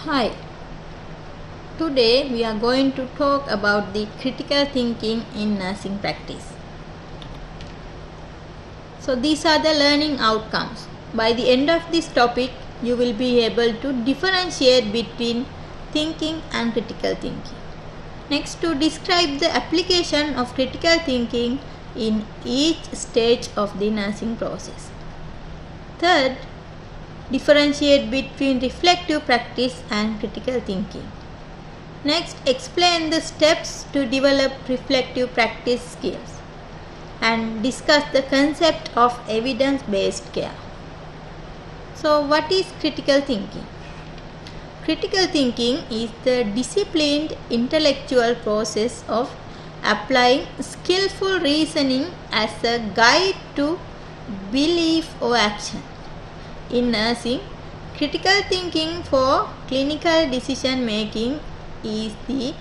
Hi, today we are going to talk about the critical thinking in nursing practice. So these are the learning outcomes. By the end of this topic, you will be able to differentiate between thinking and critical thinking. Next, to describe the application of critical thinking in each stage of the nursing process. Third, differentiate between reflective practice and critical thinking. Next, explain the steps to develop reflective practice skills and discuss the concept of evidence-based care. So, what is critical thinking? Critical thinking is the disciplined intellectual process of applying skillful reasoning as a guide to belief or action. In nursing, critical thinking for clinical decision making is the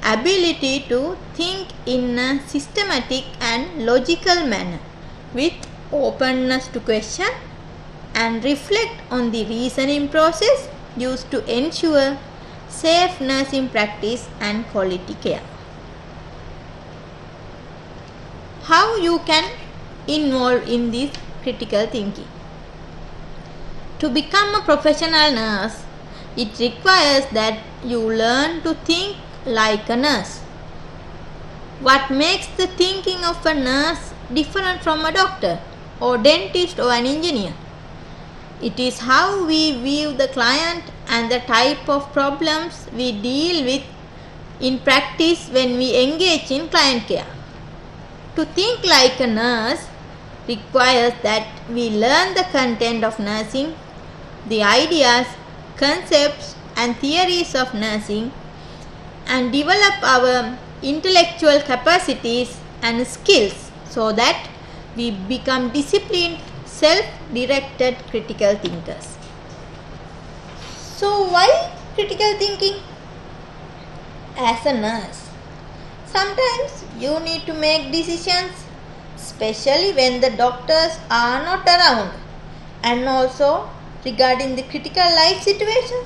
ability to think in a systematic and logical manner with openness to question and reflect on the reasoning process used to ensure safe nursing practice and quality care. How you can involve in this critical thinking? To become a professional nurse, it requires that you learn to think like a nurse. What makes the thinking of a nurse different from a doctor or dentist or an engineer? It is how we view the client and the type of problems we deal with in practice when we engage in client care. To think like a nurse requires that we learn the content of nursing, the ideas, concepts and theories of nursing, and develop our intellectual capacities and skills so that we become disciplined, self-directed critical thinkers. So why critical thinking? As a nurse, sometimes you need to make decisions, especially when the doctors are not around, and also regarding the critical life situation.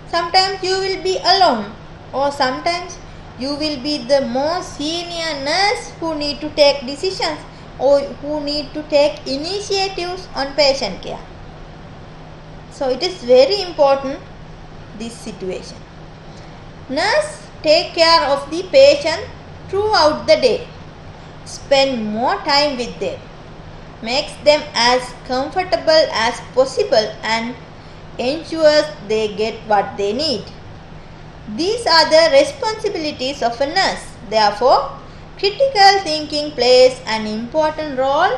Sometimes you will be alone, or sometimes you will be the most senior nurse who need to take decisions or who need to take initiatives on patient care. So it is very important, this situation. Nurse take care of the patient throughout the day, spend more time with them, makes them as comfortable as possible and ensures they get what they need. These are the responsibilities of a nurse. Therefore, critical thinking plays an important role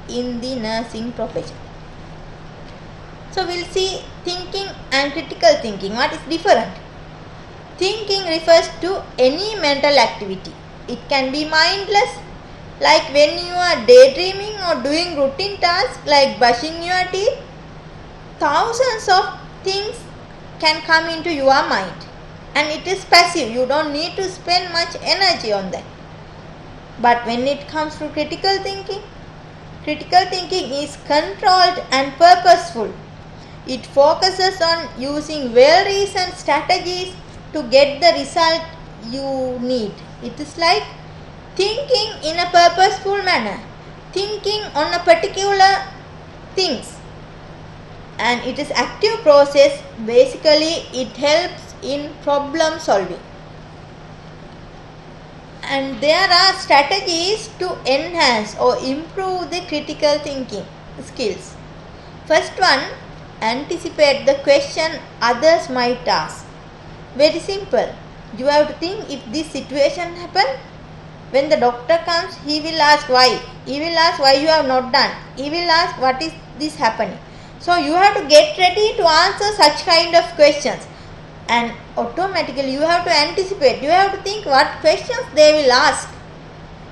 in the nursing profession. So, we'll see thinking and critical thinking. What is different? Thinking refers to any mental activity. It can be mindless, like when you are daydreaming or doing routine tasks like brushing your teeth. Thousands of things can come into your mind, and it is passive. You don't need to spend much energy on that. But when it comes to critical thinking is controlled and purposeful. It focuses on using well-reasoned strategies to get the result you need. It is like thinking in a purposeful manner, thinking on a particular things, and it is active process. Basically, it helps in problem solving. And there are strategies to enhance or improve the critical thinking skills. First one, anticipate the question others might ask. Very simple. You have to think, if this situation happen, when the doctor comes, he will ask why. He will ask why you have not done. He will ask what is this happening. So you have to get ready to answer such kind of questions. And automatically you have to anticipate. You have to think what questions they will ask.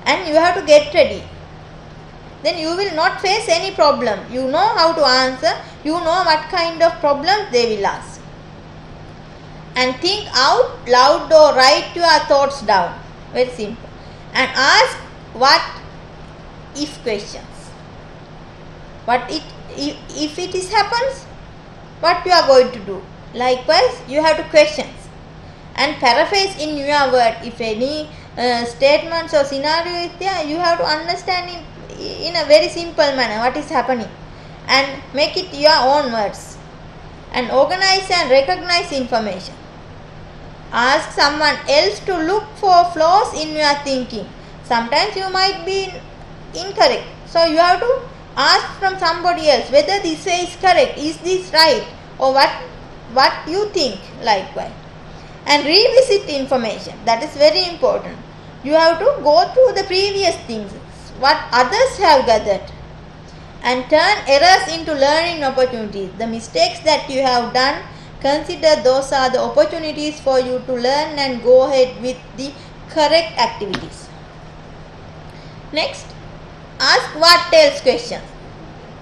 And you have to get ready. Then you will not face any problem. You know how to answer. You know what kind of problems they will ask. And think out loud or write your thoughts down. Very simple. And ask what if questions. If it is happens, what you are going to do? Likewise, you have to question and paraphrase in your word. If any statements or scenario is there, you have to understand it in a very simple manner what is happening and make it your own words. And organize and recognize information. Ask someone else to look for flaws in your thinking. Sometimes you might be incorrect, so you have to ask from somebody else whether this way is correct, is this right, or what you think. Likewise, and revisit information. That is very important. You have to go through the previous things, what others have gathered, and turn errors into learning opportunities. The mistakes that you have done, consider those are the opportunities for you to learn and go ahead with the correct activities. Next, ask what else questions.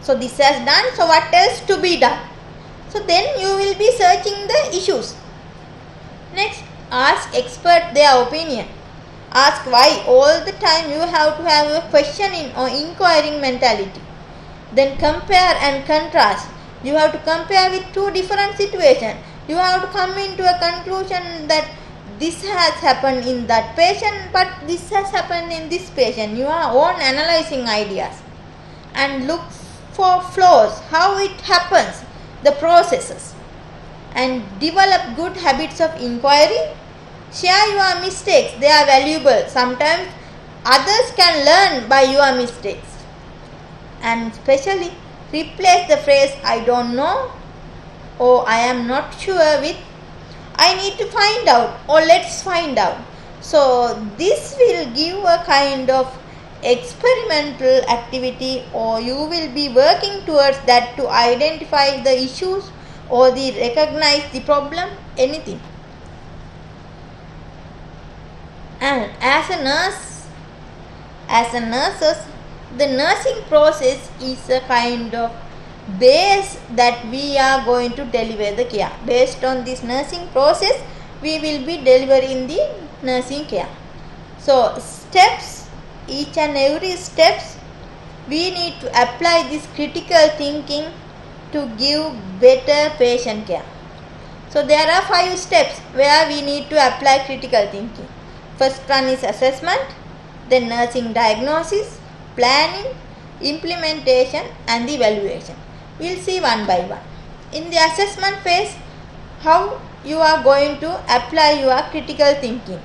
So this has done, so what else to be done? So then you will be searching the issues. Next, ask expert their opinion. Ask why. All the time you have to have a questioning or inquiring mentality. Then compare and contrast. You have to compare with two different situations. You have to come into a conclusion that this has happened in that patient, but this has happened in this patient. You are own analyzing ideas and look for flaws, how it happens, the processes, and develop good habits of inquiry. Share your mistakes, they are valuable. Sometimes others can learn by your mistakes. And especially replace the phrase I don't know or I am not sure with I need to find out or let's find out. So this will give a kind of experimental activity, or you will be working towards that to identify the issues or the recognize the problem, anything. And as a nurses, the nursing process is a kind of base that we are going to deliver the care. Based on this nursing process, we will be delivering the nursing care. So steps, each and every steps, we need to apply this critical thinking to give better patient care. So there are 5 steps where we need to apply critical thinking. First one is assessment, then nursing diagnosis, planning, implementation and the evaluation. We will see one by one. In the assessment phase, how you are going to apply your critical thinking.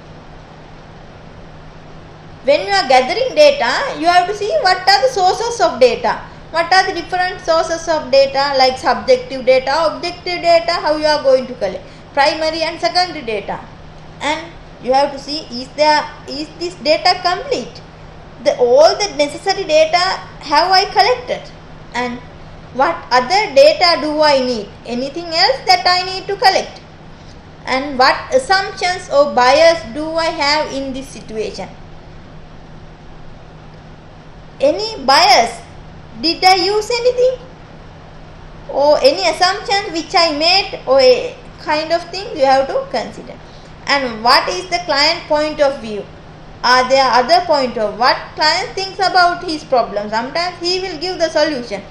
When you are gathering data, you have to see what are the sources of data. What are the different sources of data, like subjective data, objective data, how you are going to collect. Primary and secondary data. And you have to see, is this data complete? All the necessary data have I collected? And what other data do I need? Anything else that I need to collect? And what assumptions or bias do I have in this situation? Any bias? Did I use anything? Or any assumptions which I made, or a kind of thing you have to consider. And what is the client point of view? Are there other point of what client thinks about his problem? Sometimes he will give the solution.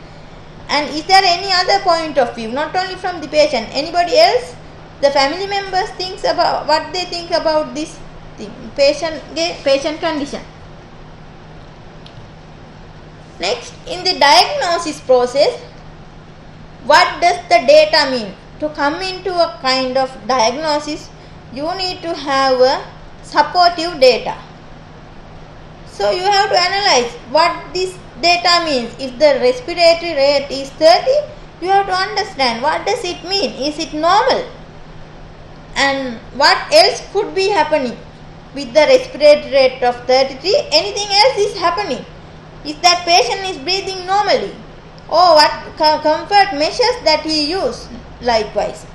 And is there any other point of view, not only from the patient, anybody else, the family members thinks about what they think about this thing, patient condition. Next, in the diagnosis process, what does the data mean? To come into a kind of diagnosis, you need to have a supportive data. So you have to analyze what this data means. If the respiratory rate is 30, you have to understand what does it mean. Is it normal? And what else could be happening with the respiratory rate of 33? Anything else is happening. Is that patient is breathing normally? Or what comfort measures that he used? Likewise.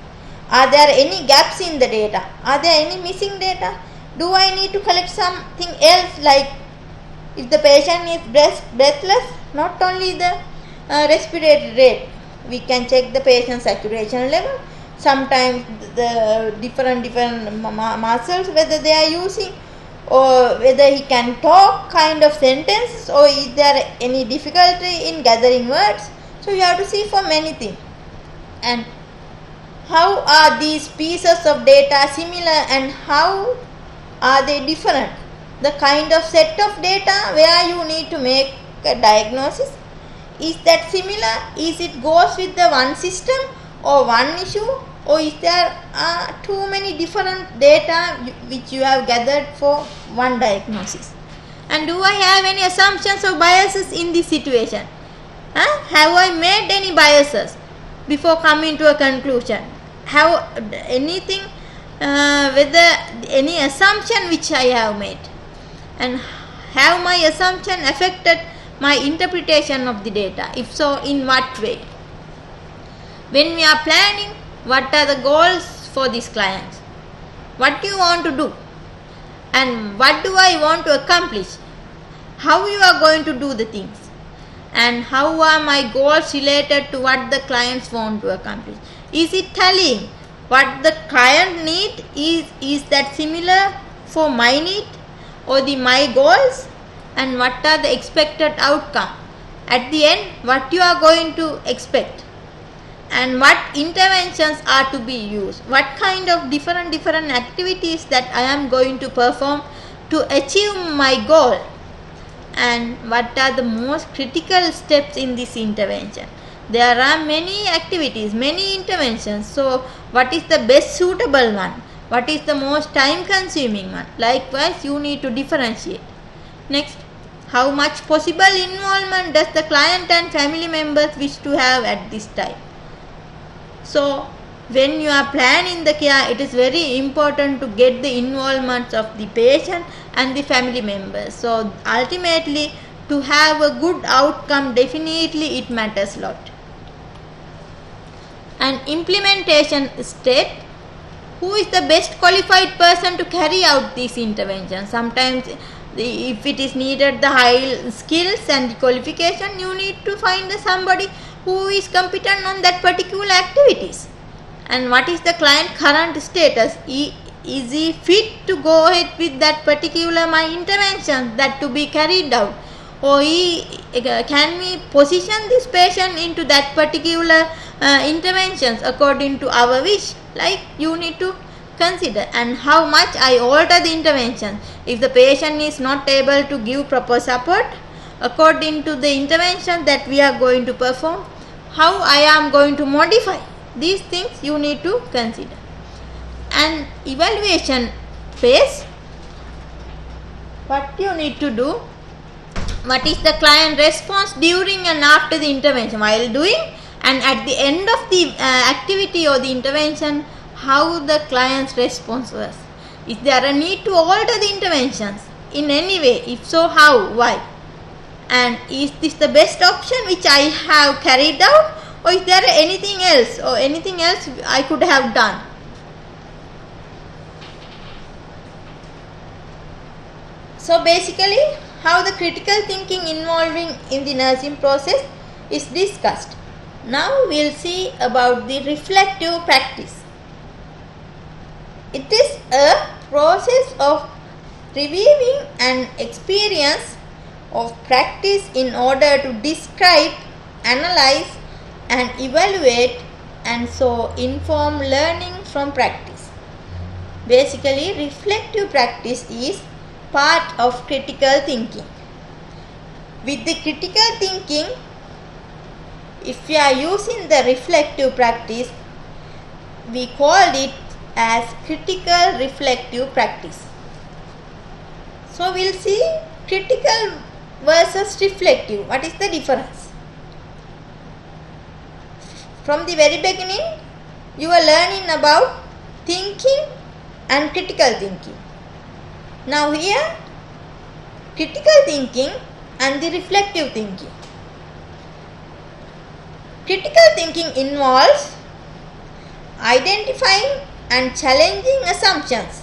Are there any gaps in the data? Are there any missing data? Do I need to collect something else, like if the patient is breathless, not only the respiratory rate, we can check the patient's saturation level. Sometimes the different muscles, whether they are using, or whether he can talk kind of sentences, or is there any difficulty in gathering words. So you have to see for many things. And how are these pieces of data similar and how are they different? The kind of set of data where you need to make a diagnosis, is that similar? Is it goes with the one system or one issue, or is there too many different data which you have gathered for one diagnosis? And do I have any assumptions or biases in this situation? Have I made any biases before coming to a conclusion? Have anything, whether any assumption which I have made? And have my assumption affected my interpretation of the data? If so, in what way? When we are planning, what are the goals for this client? What do you want to do? And what do I want to accomplish? How you are going to do the things? And how are my goals related to what the clients want to accomplish? Is it tallying? What the client need, is that similar for my need or my goals? And what are the expected outcome? At the end, what you are going to expect? And what interventions are to be used? What kind of different activities that I am going to perform to achieve my goal? And what are the most critical steps in this intervention? There are many activities, many interventions. So what is the best suitable one? What is the most time consuming one? Likewise, you need to differentiate. Next, how much possible involvement does the client and family members wish to have at this time? So when you are planning the care, it is very important to get the involvement of the patient and the family members. So ultimately, to have a good outcome, definitely it matters a lot. And implementation state, who is the best qualified person to carry out this intervention? Sometimes if it is needed the high skills and qualification, you need to find somebody who is competent on that particular activities. And what is the client current status? Is he fit to go ahead with that particular my intervention that to be carried out? Or can we position this patient into that particular interventions according to our wish? Like you need to consider. And how much I alter the intervention. If the patient is not able to give proper support according to the intervention that we are going to perform, how I am going to modify. These things you need to consider. And evaluation phase, what you need to do, what is the client response during and after the intervention, while doing and at the end of the activity or the intervention, how the client's response was. Is there a need to alter the interventions in any way? If so, how? Why? And is this the best option which I have carried out, or is there anything else I could have done? So basically, how the critical thinking involving in the nursing process is discussed. Now we will see about the reflective practice. It is a process of reviewing an experience of practice in order to describe, analyze and evaluate and so inform learning from practice. Basically, reflective practice is part of critical thinking. With the critical thinking, if we are using the reflective practice, we call it as critical reflective practice. So we will see critical versus reflective. What is the difference? From the very beginning, you are learning about thinking and critical thinking. Now here, critical thinking and the reflective thinking. Critical thinking involves identifying and challenging assumptions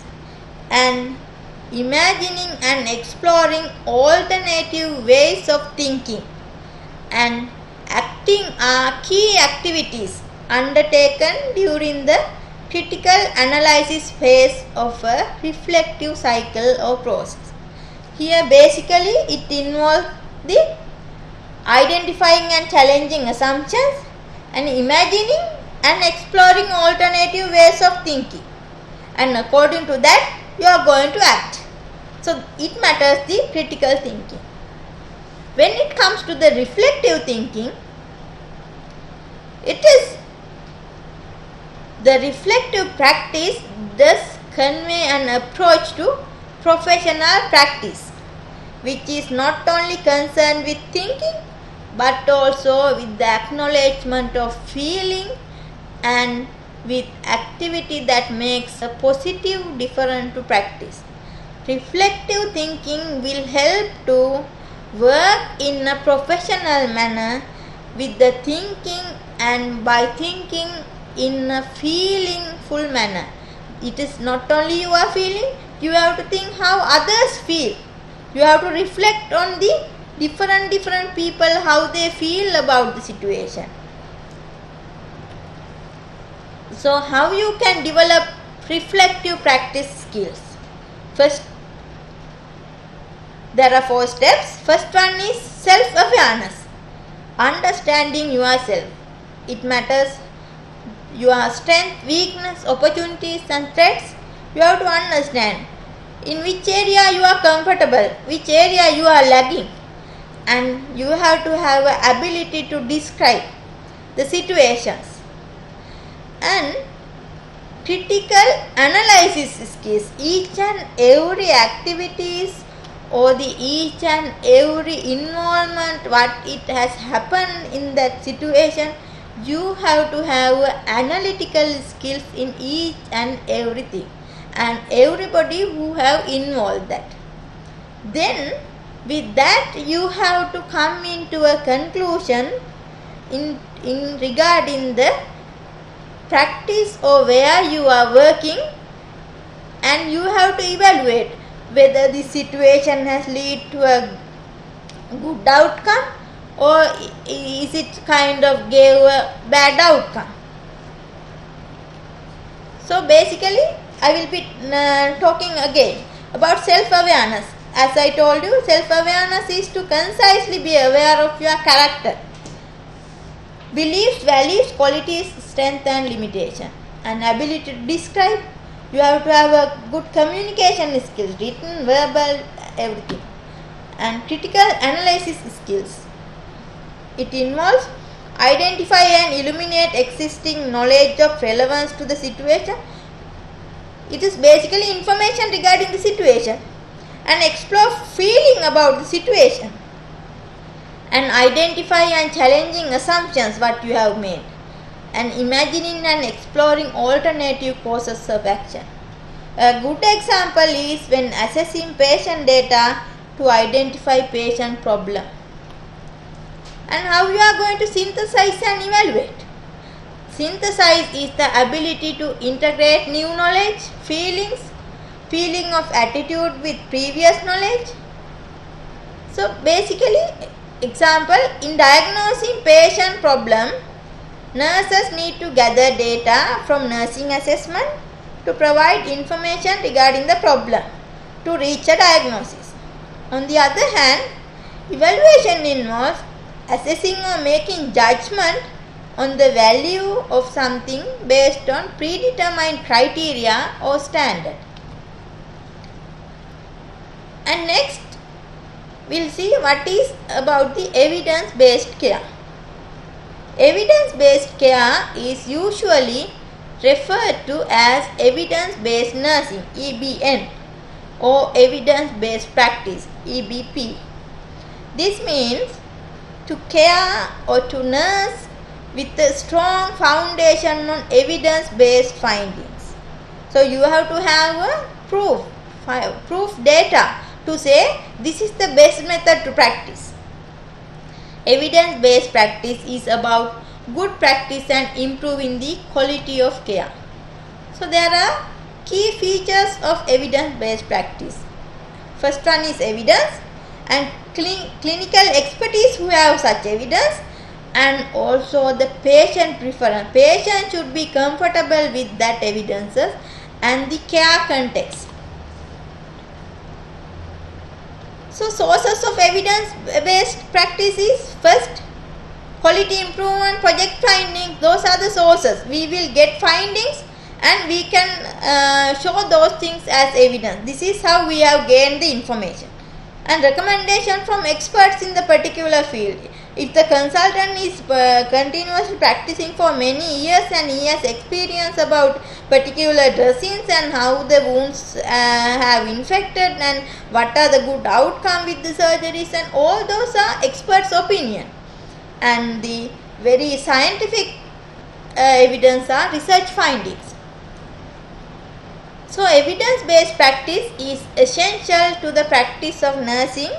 and imagining and exploring alternative ways of thinking, and acting are key activities undertaken during the critical analysis phase of a reflective cycle or process. Here basically it involves the identifying and challenging assumptions and imagining and exploring alternative ways of thinking. And according to that, you are going to act. So it matters the critical thinking. When it comes to the reflective thinking, it is the reflective practice thus convey an approach to professional practice, which is not only concerned with thinking but also with the acknowledgement of feeling and with activity that makes a positive difference to practice. Reflective thinking will help to work in a professional manner with the thinking and by thinking in a feelingful manner. It is not only you are feeling, you have to think how others feel. You have to reflect on the different people, how they feel about the situation. So how you can develop reflective practice skills? First, there are 4 steps. First one is self-awareness. Understanding yourself. It matters your strength, weakness, opportunities and threats. You have to understand in which area you are comfortable, which area you are lagging, and you have to have an ability to describe the situations. And critical analysis skills. Each and every activities or the each and every involvement what it has happened in that situation, you have to have analytical skills in each and everything, and everybody who have involved that. Then with that you have to come into a conclusion in regarding the practice or where you are working, and you have to evaluate whether the situation has led to a good outcome or is it kind of gave a bad outcome. So basically I will be talking again about self-awareness. As I told you, self-awareness is to concisely be aware of your character, beliefs, values, qualities, strength and limitation, and ability to describe. You have to have a good communication skills, written, verbal, everything. And critical analysis skills. It involves identify and illuminate existing knowledge of relevance to the situation. It is basically information regarding the situation, and explore feeling about the situation, and identify and challenging assumptions what you have made, and imagining and exploring alternative courses of action. A good example is when assessing patient data to identify patient problem. And how you are going to synthesize and evaluate? Synthesize is the ability to integrate new knowledge, feeling of attitude with previous knowledge. So basically, example, in diagnosing patient problem, nurses need to gather data from nursing assessment to provide information regarding the problem to reach a diagnosis. On the other hand, evaluation involves assessing or making judgment on the value of something based on predetermined criteria or standard. And next, we'll see what is about the evidence-based care. Evidence-based care is usually referred to as evidence-based nursing, EBN, or evidence-based practice, EBP. This means to care or to nurse with a strong foundation on evidence-based findings. So you have to have a proof data to say this is the best method to practice. Evidence-based practice is about good practice and improving the quality of care. So there are key features of evidence-based practice. First one is evidence and clinical expertise who have such evidence, and also the patient preference. Patient should be comfortable with that evidences and the care context. So sources of evidence-based practice is first Quality improvement, project findings, those are the sources. We will get findings and we can show those things as evidence. This is how we have gained the information. And recommendation from experts in the particular field. If the consultant is continuously practicing for many years and he has experience about particular dressings and how the wounds have infected and what are the good outcome with the surgeries, and all those are experts' opinion. And the very scientific evidence are research findings. So evidence-based practice is essential to the practice of nursing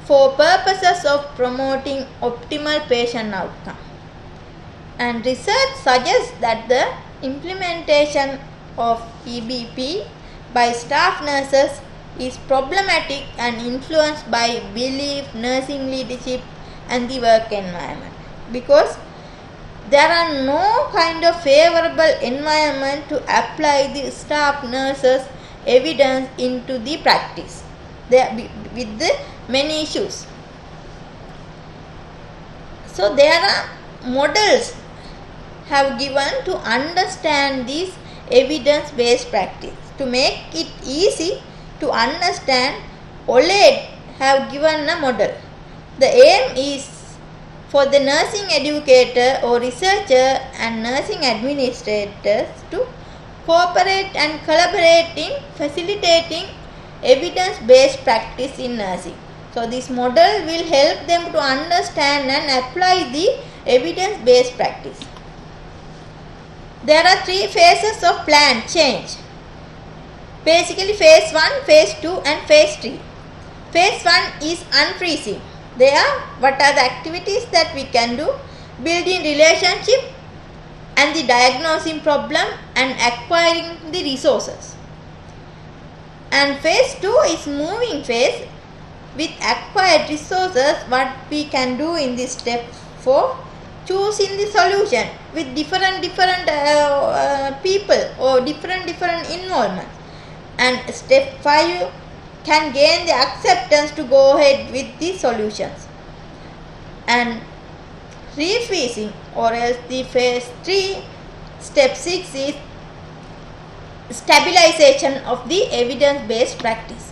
for purposes of promoting optimal patient outcome. And research suggests that the implementation of EBP by staff nurses is problematic and influenced by belief, nursing leadership and the work environment, because there are no kind of favorable environment to apply the staff nurses evidence into the practice with the many issues. So there are models have given to understand this evidence based practice. To make it easy to understand, OLED have given a model. The aim is for the nursing educator or researcher and nursing administrators to cooperate and collaborate in facilitating evidence-based practice in nursing. So this model will help them to understand and apply the evidence-based practice. There are 3 phases of plan change. Basically phase 1, phase 2 and phase 3. Phase 1 is unfreezing. There, what are the activities that we can do? Building relationship and the diagnosing problem and acquiring the resources. And phase 2 is moving phase. With acquired resources, what we can do in this step 4? Choosing the solution with different people or different involvement. And step 5 can gain the acceptance to go ahead with the solutions. And refreezing, or else the phase 3, step 6 is stabilization of the evidence-based practice.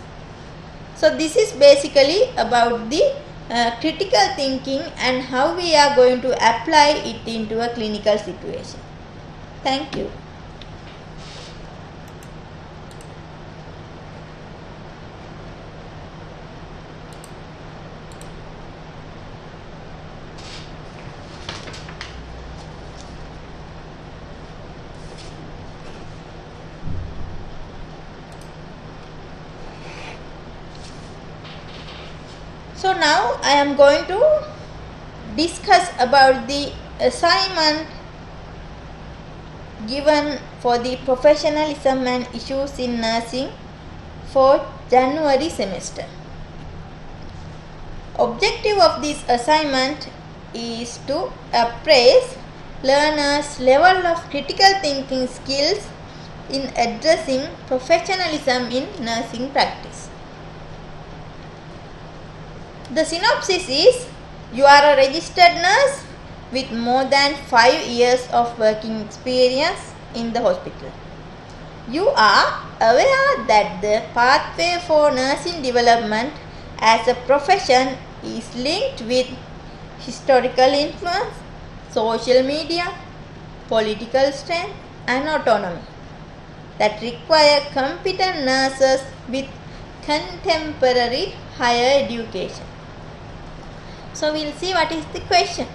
So this is basically about the critical thinking and how we are going to apply it into a clinical situation. Thank you. So now I am going to discuss about the assignment given for the professionalism and issues in nursing for January semester. Objective of this assignment is to appraise learners' level of critical thinking skills in addressing professionalism in nursing practice. The synopsis is: you are a registered nurse with more than 5 years of working experience in the hospital. You are aware that the pathway for nursing development as a profession is linked with historical influence, social media, political strength and autonomy that require competent nurses with contemporary higher education. So we will see what is the question.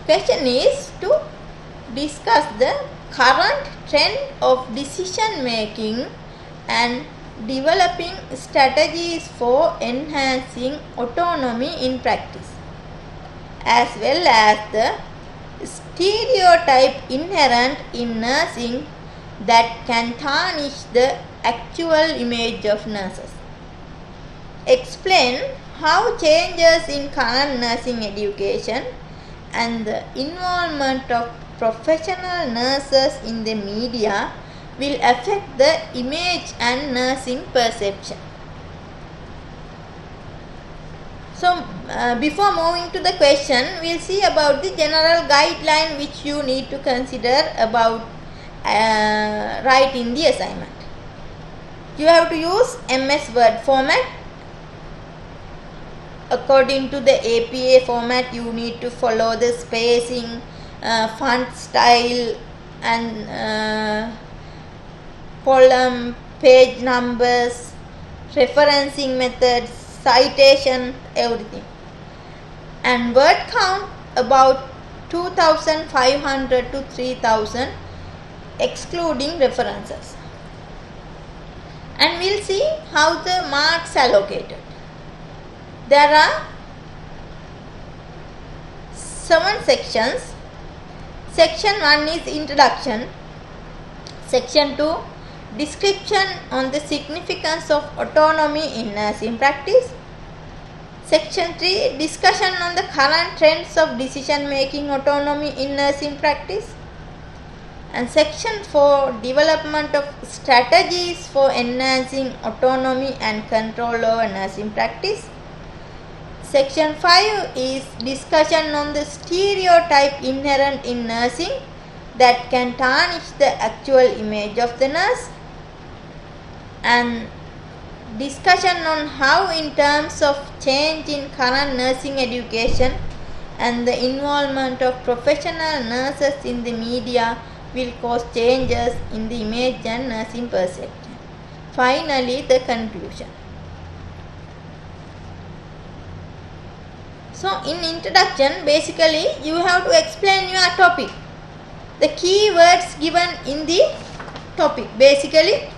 Question is to discuss the current trend of decision making and developing strategies for enhancing autonomy in practice, as well as the stereotype inherent in nursing that can tarnish the actual image of nurses. Explain how changes in current nursing education and the involvement of professional nurses in the media will affect the image and nursing perception. So before moving to the question, we'll see about the general guideline which you need to consider about writing the assignment. You have to use MS Word format. According to the APA format, you need to follow the spacing, font style and column, page numbers, referencing methods, citation, everything. And word count about 2500 to 3000 excluding references. And we'll see how the marks allocated. There are 7 sections. Section 1 is introduction. Section 2, description on the significance of autonomy in nursing practice. Section 3, discussion on the current trends of decision-making autonomy in nursing practice. And Section 4, development of strategies for enhancing autonomy and control over nursing practice. Section 5 is discussion on the stereotype inherent in nursing that can tarnish the actual image of the nurse. And discussion on how in terms of change in current nursing education and the involvement of professional nurses in the media will cause changes in the image and nursing perception. Finally, the conclusion. So, in introduction, basically you have to explain your topic. The key words given in the topic. Basically,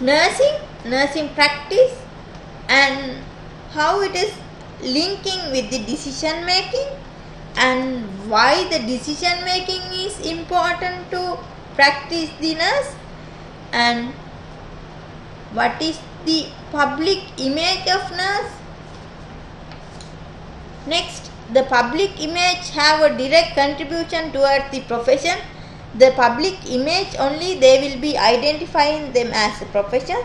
nursing practice and how it is linking with the decision making and why the decision making is important to practice the nurse and what is the public image of nurse. Next, the public image have a direct contribution towards the profession. The public image only they will be identifying them as a profession.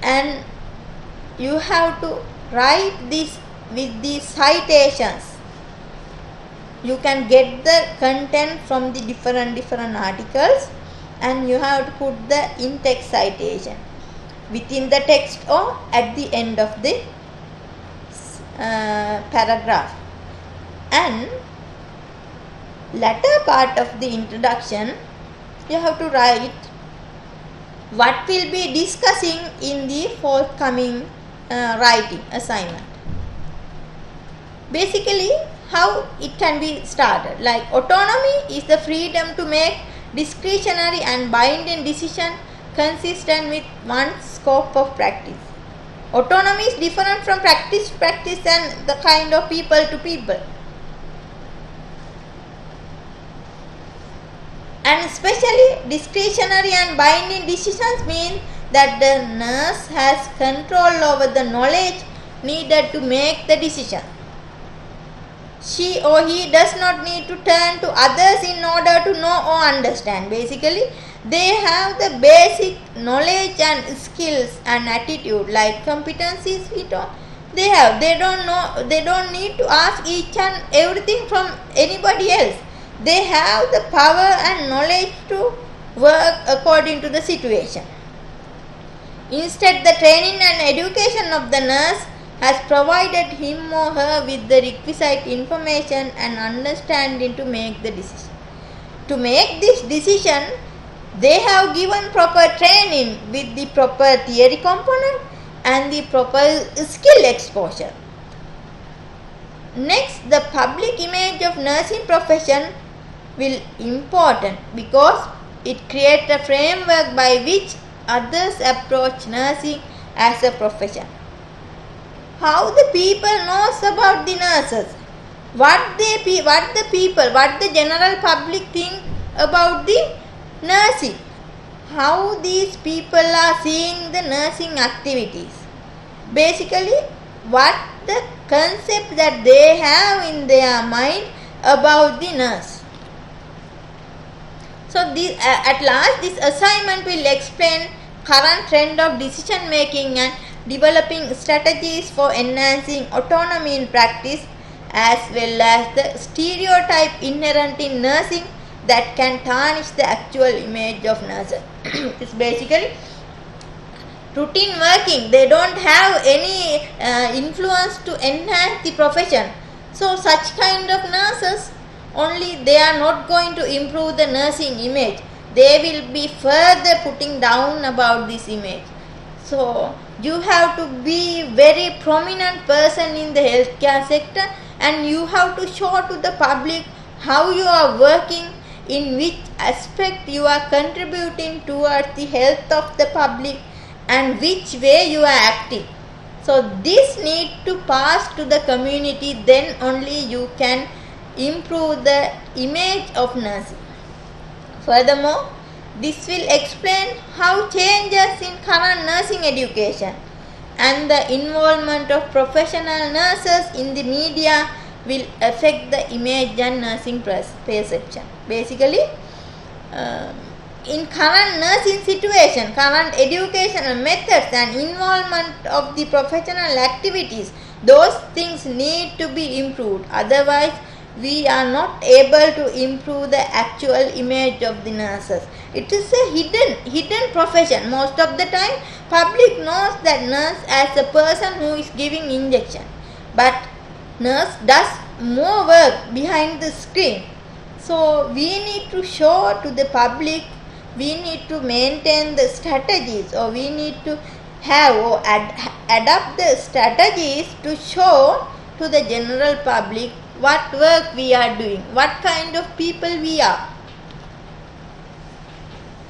And you have to write this with the citations. You can get the content from the different articles and you have to put the in-text citation within the text or at the end of the paragraph. And latter part of the introduction, you have to write what will be discussing in the forthcoming writing assignment. Basically, how it can be started. Like autonomy is the freedom to make discretionary and binding decision consistent with one's scope of practice. Autonomy is different from practice and the kind of people to people. And especially discretionary and binding decisions mean that the nurse has control over the knowledge needed to make the decision. She or he does not need to turn to others in order to know or understand. Basically, they have the basic knowledge and skills and attitude like competencies they have. They don't need to ask each and everything from anybody else. They have the power and knowledge to work according to the situation. Instead, the training and education of the nurse has provided him or her with the requisite information and understanding to make the decision. To make this decision, they have given proper training with the proper theory component and the proper skill exposure. Next, the public image of nursing profession will important because it creates a framework by which others approach nursing as a profession. How the people knows about the nurses, what the general public think about the nursing, how these people are seeing the nursing activities. Basically, what the concept that they have in their mind about the nurse. So at last this assignment will explain current trend of decision making and developing strategies for enhancing autonomy in practice, as well as the stereotype inherent in nursing that can tarnish the actual image of nurses. It's basically routine working. They don't have any influence to enhance the profession. So such kind of nurses, only they are not going to improve the nursing image. They will be further putting down about this image. So you have to be very prominent person in the healthcare sector, and you have to show to the public how you are working, in which aspect you are contributing towards the health of the public, and which way you are acting. So this need to pass to the community, then only you can improve the image of nursing. Furthermore, this will explain how changes in current nursing education and the involvement of professional nurses in the media will affect the image and nursing perception. Basically, in current nursing situation, current educational methods and involvement of the professional activities, those things need to be improved. Otherwise, we are not able to improve the actual image of the nurses. It is a hidden profession. Most of the time, public knows that nurse as a person who is giving injection, but nurse does more work behind the screen. So we need to show to the public, we need to maintain the strategies, or we need to have or adapt the strategies to show to the general public what work we are doing, what kind of people we are.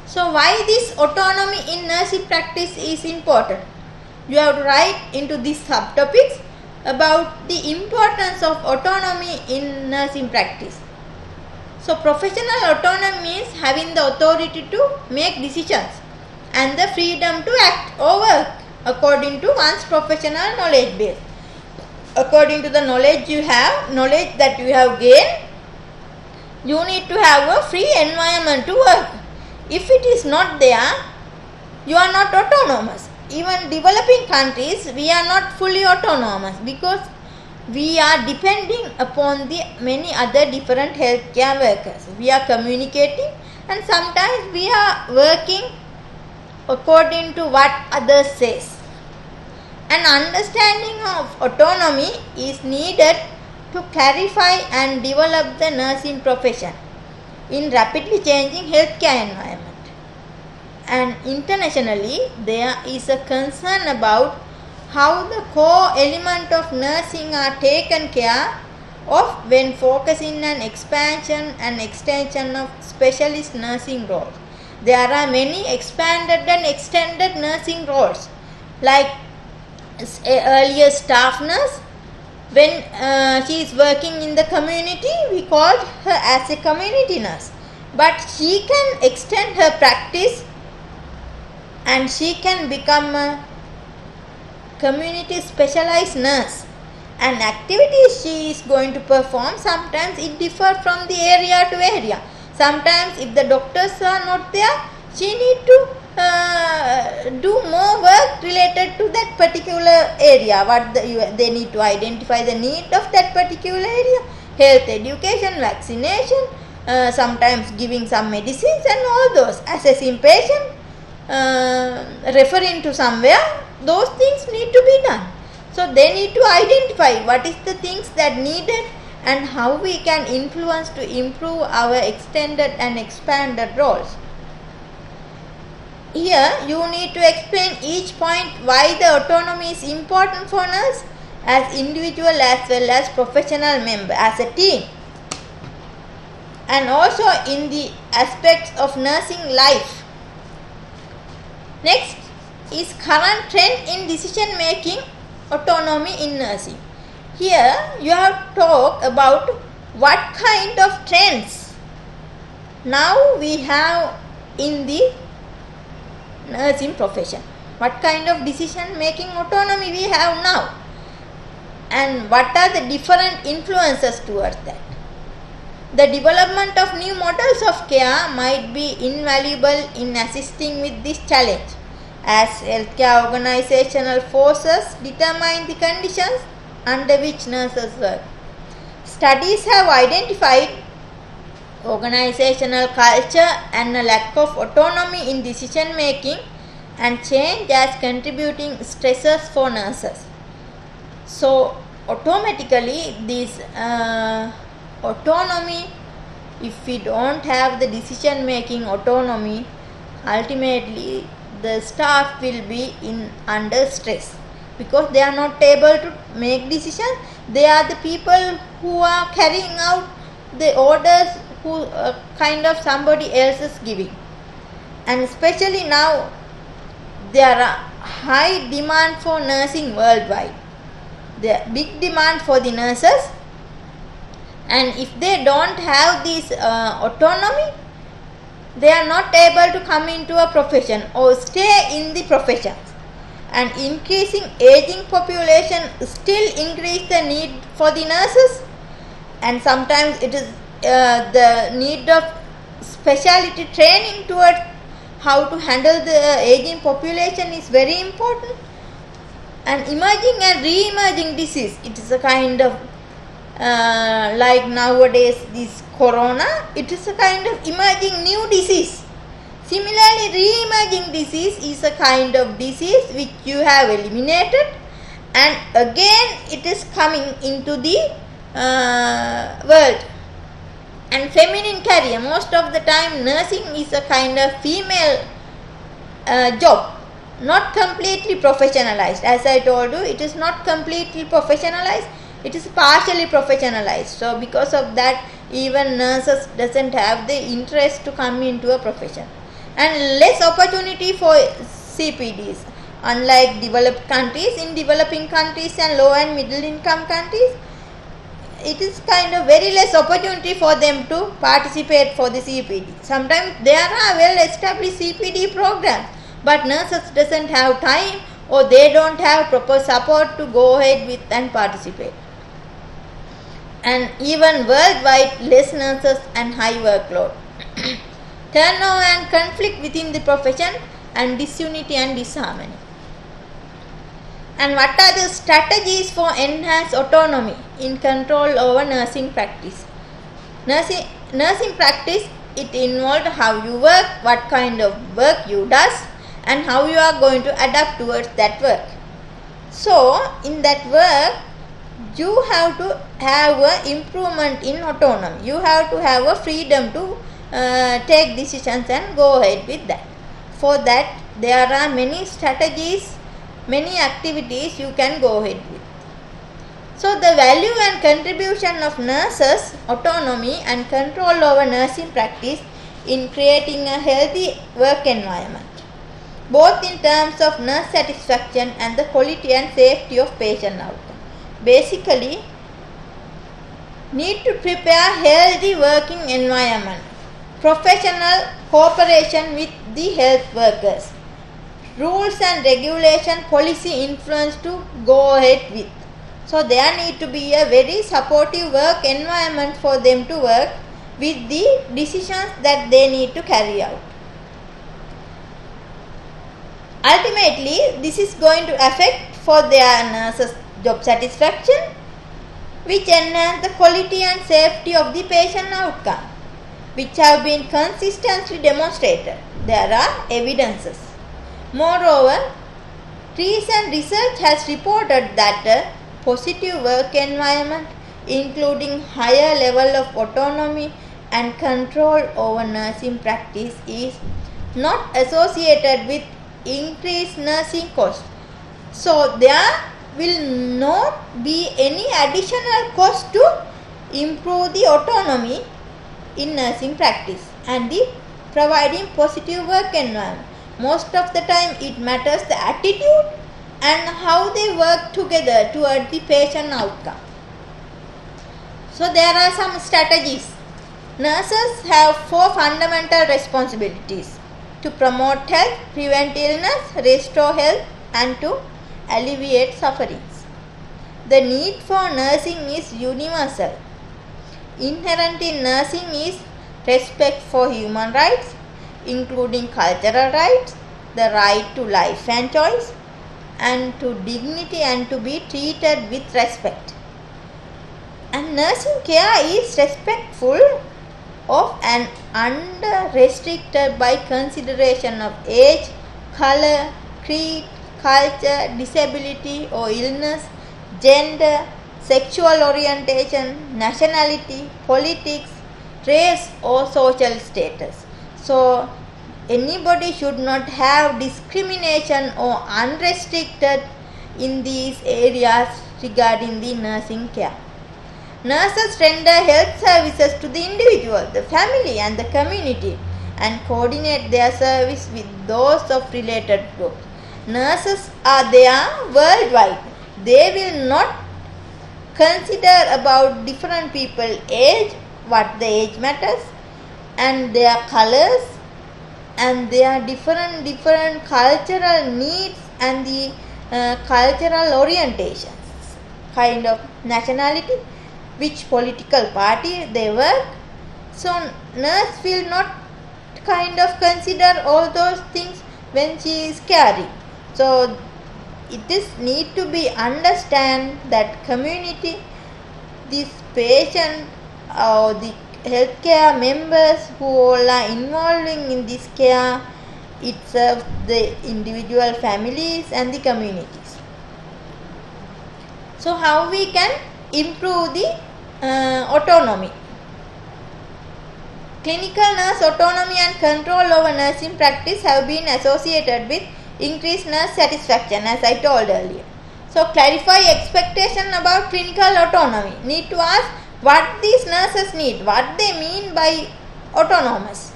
So why this autonomy in nursing practice is important? You have to write into these subtopics about the importance of autonomy in nursing practice. So professional autonomy means having the authority to make decisions and the freedom to act or work according to one's professional knowledge base. According to the knowledge you have, knowledge that you have gained, you need to have a free environment to work. If it is not there, you are not autonomous. Even developing countries, we are not fully autonomous because we are depending upon the many other different healthcare workers. We are communicating, and sometimes we are working according to what others says. An understanding of autonomy is needed to clarify and develop the nursing profession in rapidly changing healthcare environment. And internationally, there is a concern about how the core element of nursing are taken care of when focusing on expansion and extension of specialist nursing roles. There are many expanded and extended nursing roles, like earlier staff nurse. When she is working in the community, we called her as a community nurse. But she can extend her practice and she can become a community specialized nurse. And activities she is going to perform, sometimes it differs from the area to area. Sometimes if the doctors are not there, she need to do more work related to that particular area. They need to identify the need of that particular area, health education, vaccination, sometimes giving some medicines and all those, assessing patient, referring to somewhere, those things need to be done. So they need to identify what is the things that needed and how we can influence to improve our extended and expanded roles. Here you need to explain each point why the autonomy is important for us as individual as well as professional member, as a team, and also in the aspects of nursing life. Next is current trend in decision making autonomy in nursing. Here you have to talk about what kind of trends now we have in the nursing profession. What kind of decision making autonomy we have now, and what are the different influences towards that. The development of new models of care might be invaluable in assisting with this challenge, as healthcare organizational forces determine the conditions under which nurses work. Studies have identified organizational culture and a lack of autonomy in decision making and change as contributing stressors for nurses. So automatically this autonomy, if we don't have the decision making autonomy, ultimately the staff will be under stress because they are not able to make decisions. They are the people who are carrying out the orders who kind of somebody else is giving. And especially now there are high demand for nursing worldwide. There are big demand for the nurses, and if they don't have this autonomy, they are not able to come into a profession or stay in the profession. And increasing aging population still increase the need for the nurses, and sometimes it is the need of specialty training towards how to handle the aging population is very important. And emerging and re-emerging disease, it is a kind of like nowadays this corona, it is a kind of emerging new disease. Similarly, re-emerging disease is a kind of disease which you have eliminated, and again it is coming into the world. And feminine career, most of the time nursing is a kind of female job, not completely professionalized. As I told you, it is not completely professionalized, it is partially professionalized. So because of that, even nurses doesn't have the interest to come into a profession. And less opportunity for CPDs. Unlike developed countries, in developing countries and low and middle income countries, it is kind of very less opportunity for them to participate for the CPD. Sometimes there are well established CPD programs, but nurses doesn't have time or they don't have proper support to go ahead with and participate. And even worldwide, less nurses and high workload. Turnover and conflict within the profession, and disunity and disharmony. And what are the strategies for enhanced autonomy in control over nursing practice? Nursing practice, it involved how you work, what kind of work you does, and how you are going to adapt towards that work. So in that work, you have to have an improvement in autonomy. You have to have a freedom to take decisions and go ahead with that. For that, there are many strategies, many activities you can go ahead with. So the value and contribution of nurses' autonomy and control over nursing practice in creating a healthy work environment, both in terms of nurse satisfaction and the quality and safety of patient outcome. Basically, need to prepare healthy working environment, professional cooperation with the health workers, rules and regulation, policy influence to go ahead with. So there need to be a very supportive work environment for them to work with the decisions that they need to carry out. Ultimately, this is going to affect for their nurses' job satisfaction, which enhance the quality and safety of the patient outcome, which have been consistently demonstrated. There are evidences. Moreover, recent research has reported that a positive work environment, including higher level of autonomy and control over nursing practice, is not associated with increased nursing costs. So there will not be any additional cost to improve the autonomy in nursing practice and the providing positive work environment. Most of the time it matters the attitude and how they work together toward the patient outcome. So there are some strategies. Nurses have 4 fundamental responsibilities: to promote health, prevent illness, restore health, and to alleviate sufferings. The need for nursing is universal. Inherent in nursing is respect for human rights, including cultural rights, the right to life and choice, and to dignity, and to be treated with respect. And nursing care is respectful of and unrestricted by consideration of age, color, creed, culture, disability or illness, gender, sexual orientation, nationality, politics, race or social status. So anybody should not have discrimination or unrestricted in these areas regarding the nursing care. Nurses render health services to the individual, the family and the community, and coordinate their service with those of related groups. Nurses are there worldwide. They will not consider about different people age, what the age matters, and their colors, and their different cultural needs and the cultural orientations, kind of nationality, which political party they work. So nurse will not kind of consider all those things when she is caring. So it is need to be understand that community, this patient or the healthcare members who all are involving in this care, it serves the individual families and the communities. So how we can improve the autonomy? Clinical nurse autonomy and control over nursing practice have been associated with increased nurse satisfaction, as I told earlier. So clarify expectation about clinical autonomy. Need to ask what these nurses need, what they mean by autonomous,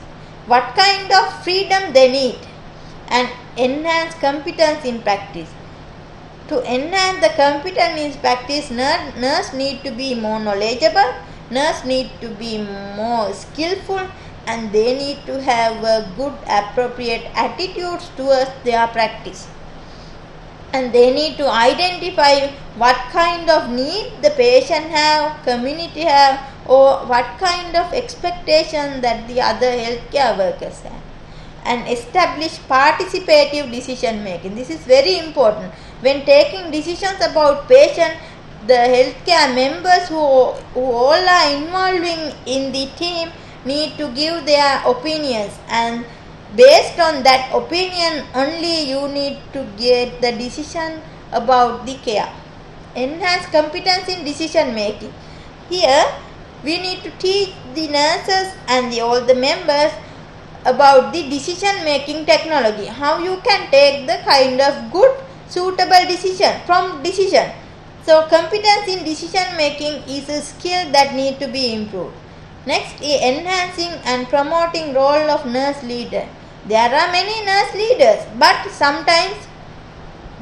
what kind of freedom they need, and enhance competence in practice. To enhance the competence in practice, nurse need to be more knowledgeable, nurse need to be more skillful, and they need to have a good appropriate attitudes towards their practice. And they need to identify what kind of need the patient have, community have, or what kind of expectation that the other healthcare workers have. And establish participative decision making. This is very important. When taking decisions about patient, the healthcare members who all are involving in the team need to give their opinions, and based on that opinion only you need to get the decision about the care. Enhance competence in decision making. Here we need to teach the nurses and all the members about the decision making technology, how you can take the kind of good suitable decision from decision. So competence in decision making is a skill that need to be improved. Next is enhancing and promoting role of nurse leader. There are many nurse leaders, but sometimes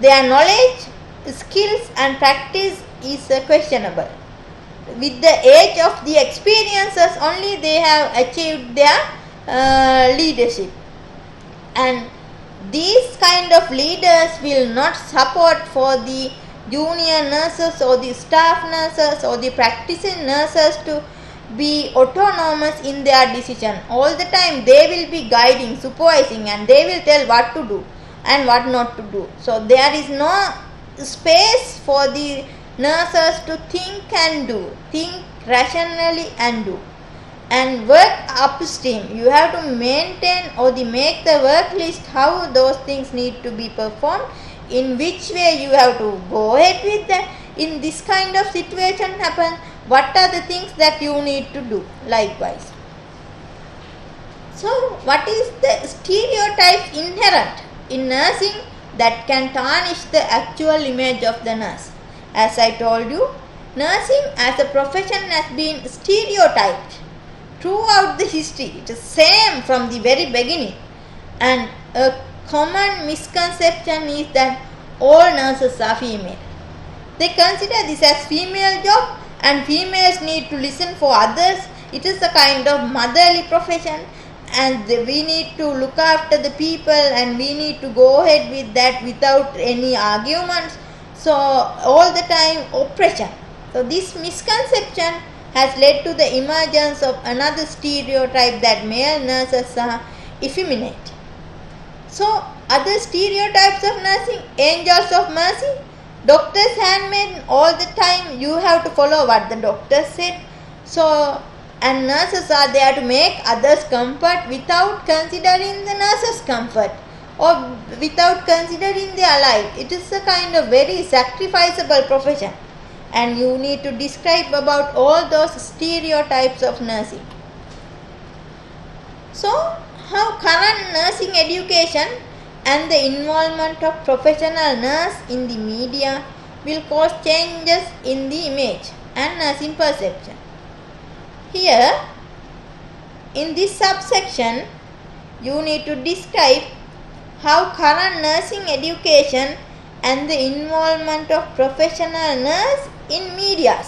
their knowledge, skills and practice is questionable. With the age of the experiences only they have achieved their leadership. And these kind of leaders will not support for the junior nurses or the staff nurses or the practicing nurses to be autonomous in their decision. All the time they will be guiding, supervising, and they will tell what to do and what not to do. So there is no space for the nurses to think and do, think rationally and do. And work upstream. You have to maintain or make the work list how those things need to be performed, in which way you have to go ahead with that. In this kind of situation happen, what are the things that you need to do likewise. So what is the stereotype inherent in nursing that can tarnish the actual image of the nurse? As I told you, nursing as a profession has been stereotyped throughout the history. It is same from the very beginning. And a common misconception is that all nurses are female. They consider this as female job and females need to listen for others. It is a kind of motherly profession and we need to look after the people and we need to go ahead with that without any arguments. So all the time oppression. So this misconception has led to the emergence of another stereotype that male nurses are effeminate. So, other stereotypes of nursing, angels of mercy, doctor's handmaid, all the time you have to follow what the doctor said. So, and nurses are there to make others comfort without considering the nurses' comfort or without considering their life. It is a kind of very sacrificable profession, and you need to describe about all those stereotypes of nursing. So, how current nursing education and the involvement of professional nurse in the media will cause changes in the image and nursing perception. Here, in this subsection, you need to describe how current nursing education and the involvement of professional nurse in media,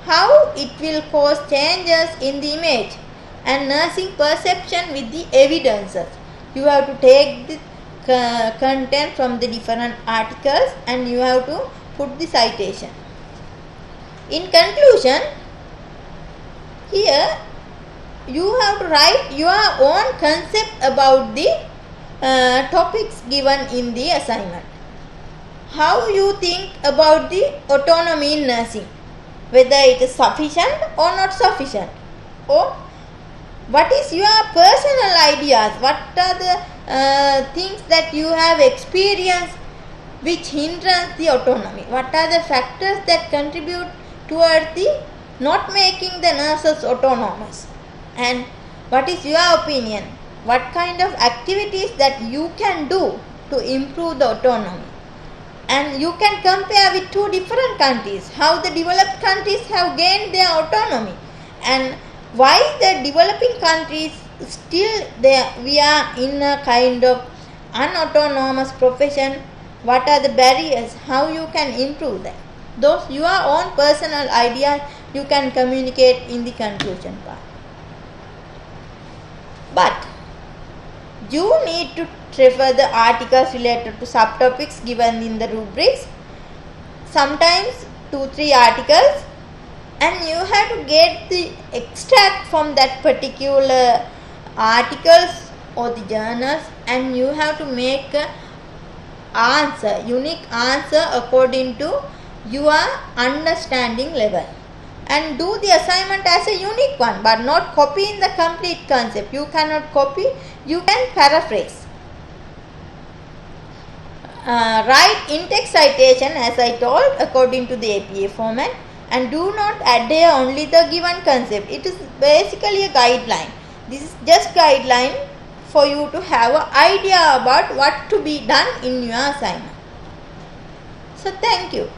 how it will cause changes in the image and nursing perception with the evidences. You have to take the content from the different articles and you have to put the citation. In conclusion, here you have to write your own concept about the topics given in the assignment. How you think about the autonomy in nursing, whether it is sufficient or not sufficient, or what is your personal ideas, what are the things that you have experienced which hinders the autonomy, what are the factors that contribute towards the not making the nurses autonomous, and what is your opinion, what kind of activities that you can do to improve the autonomy. And you can compare with two different countries, how the developed countries have gained their autonomy and why the developing countries still we are in a kind of unautonomous profession, what are the barriers, how you can improve that. Those your own personal ideas you can communicate in the conclusion part. But you need to refer the articles related to subtopics given in the rubrics, sometimes 2-3 articles, and you have to get the extract from that particular articles or the journals, and you have to make a answer, unique answer according to your understanding level, and do the assignment as a unique one, but not copying the complete concept. You cannot copy, you can paraphrase. Write in-text citation as I told according to the APA format, and do not adhere only the given concept. It is basically a guideline. This is just guideline for you to have an idea about what to be done in your assignment. So thank you.